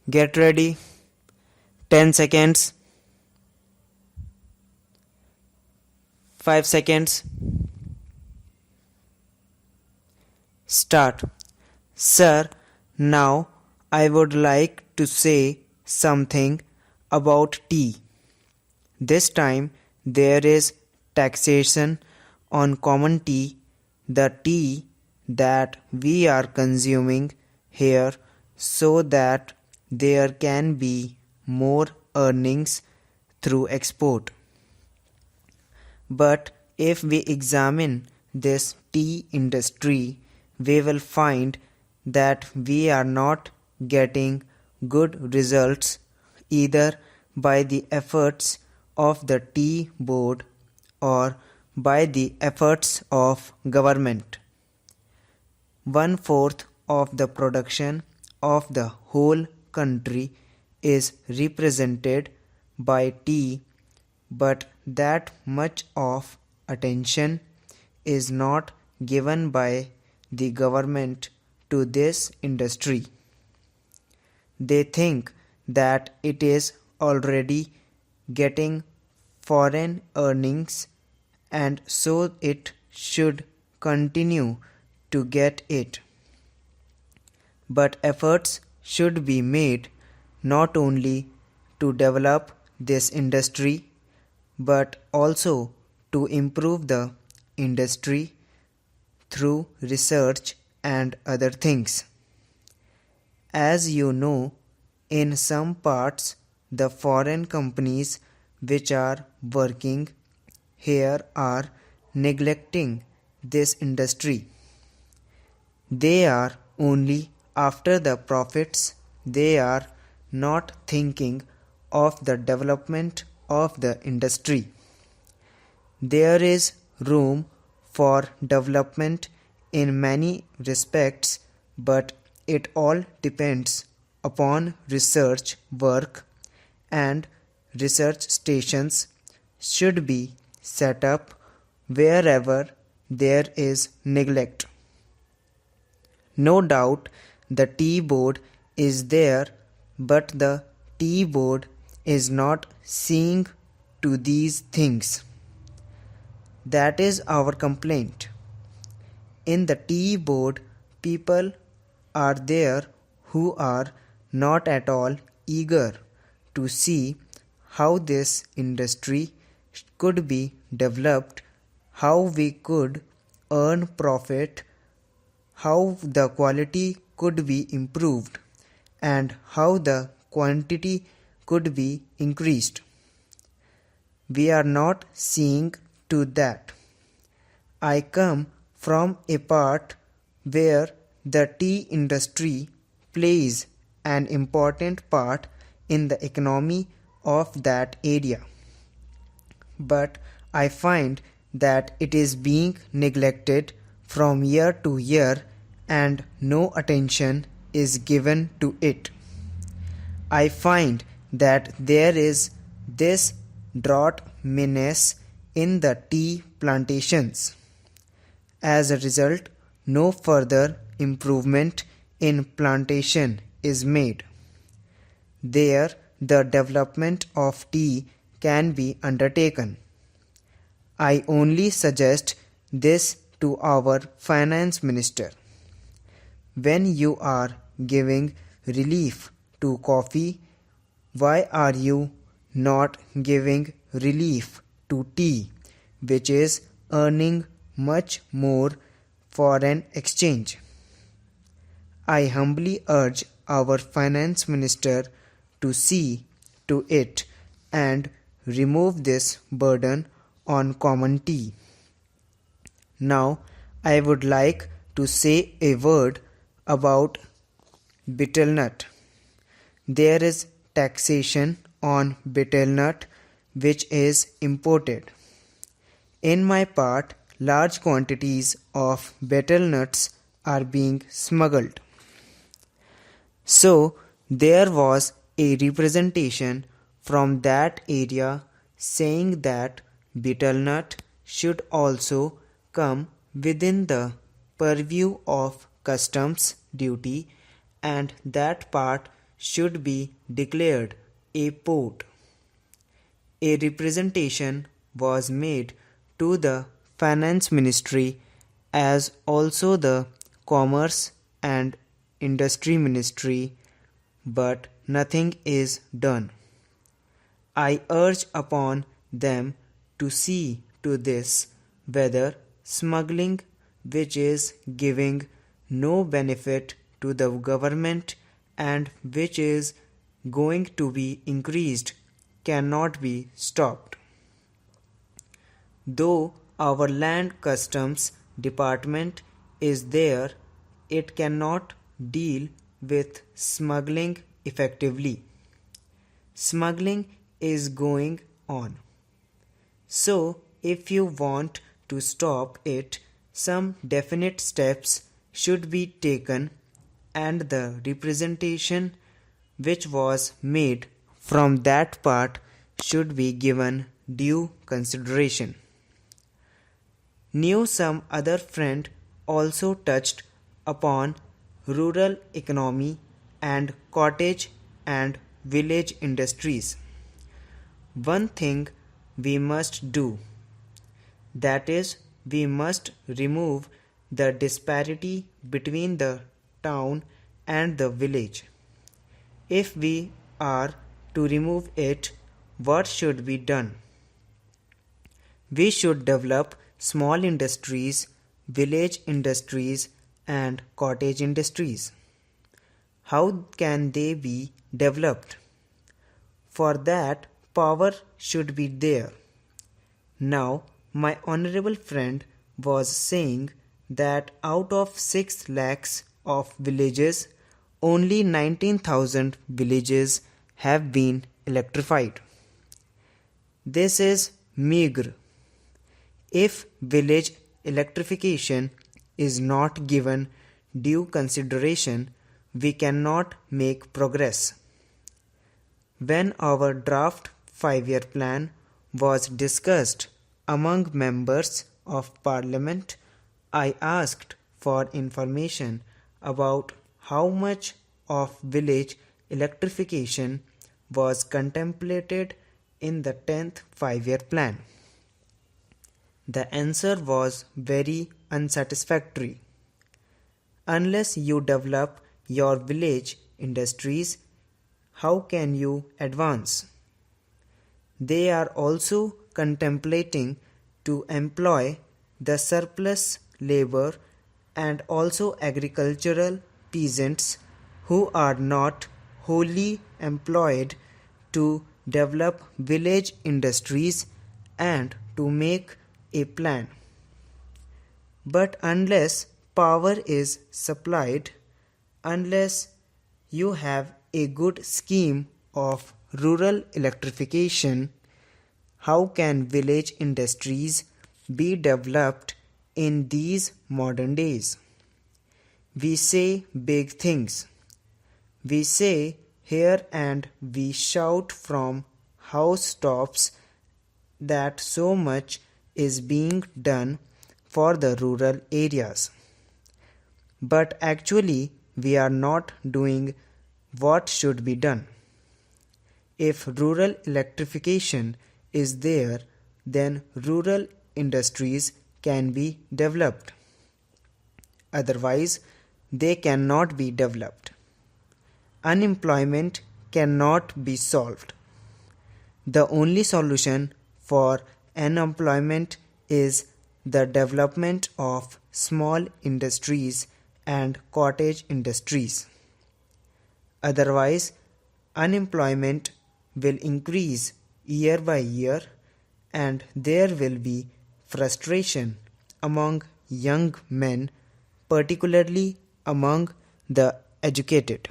Get ready. 10 seconds. 5 seconds. Start. Sir, now I would like to say something about tea. This time there is taxation on common tea, the tea that we are consuming here, so that there can be more earnings through export. But if we examine this tea industry, we will find that we are not getting good results either by the efforts of the tea board or by the efforts of government. 1/4 of the production of the whole country is represented by tea, but that much of attention is not given by the government to this industry. They think that it is already getting foreign earnings and so it should continue to get it. But efforts should be made not only to develop this industry but also to improve the industry through research and other things. As you know, in some parts the foreign companies which are working here are neglecting this industry. They are only after the profits. They are not thinking of the development of the industry. There is room for development in many respects, but it all depends upon research work, and research stations should be set up wherever there is neglect. No doubt the tea board is there, but the tea board is not seeing to these things. That is our complaint. In the tea board, people are there who are not at all eager to see how this industry could be developed, how we could earn profit, how the quality could be improved, and how the quantity could be increased. We are not seeing to that. I come from a part where the tea industry plays an important part in the economy of that area. But I find that it is being neglected from year to year and no attention is given to it. I find that there is this drought menace in the tea plantations. As a result, no further improvement in plantation is made. There, the development of tea can be undertaken. I only suggest this to our finance minister. When you are giving relief to coffee, why are you not giving relief to tea, which is earning much more foreign exchange? I humbly urge our finance minister to see to it and remove this burden on common tea. Now, I would like to say a word about betel nut. There is taxation on betel nut which is imported. In my part, large quantities of betel nuts are being smuggled. So, there was a representation from that area saying that betel nut should also come within the purview of customs duty and that part should be declared a port. A representation was made to the Finance Ministry as also the Commerce and Industry Ministry, but nothing is done. I urge upon them to see to this whether smuggling, which is giving no benefit to the government and which is going to be increased, cannot be stopped. Though our Land Customs Department is there, it cannot deal with smuggling effectively. Smuggling is going on. So, if you want to stop it, some definite steps should be taken, and the representation which was made from that part should be given due consideration. Knew some other friend also touched upon rural economy and cottage and village industries. One thing we must do, that is, we must remove the disparity between the town and the village. If we are to remove it, what should be done? We should develop small industries, village industries, and cottage industries. How can they be developed? For that, power should be there. Now, my honorable friend was saying that out of 6 lakhs of villages, only 19,000 villages have been electrified. This is meagre. If village electrification is not given due consideration, we cannot make progress. When our draft 5-year plan was discussed among members of Parliament, I asked for information about how much of village electrification was contemplated in the 10th 5-year plan. The answer was very unsatisfactory. Unless you develop your village industries, how can you advance? They are also contemplating to employ the surplus labor and also agricultural peasants who are not wholly employed to develop village industries and to make a plan. But unless power is supplied, unless you have a good scheme of rural electrification, how can village industries be developed in these modern days? We say big things. We say here and we shout from housetops that so much is being done for the rural areas. But actually, we are not doing what should be done. If rural electrification is there, then rural industries can be developed. Otherwise, they cannot be developed. Unemployment cannot be solved. The only solution for unemployment is the development of small industries and cottage industries. Otherwise, unemployment will increase year by year and there will be frustration among young men, particularly among the educated.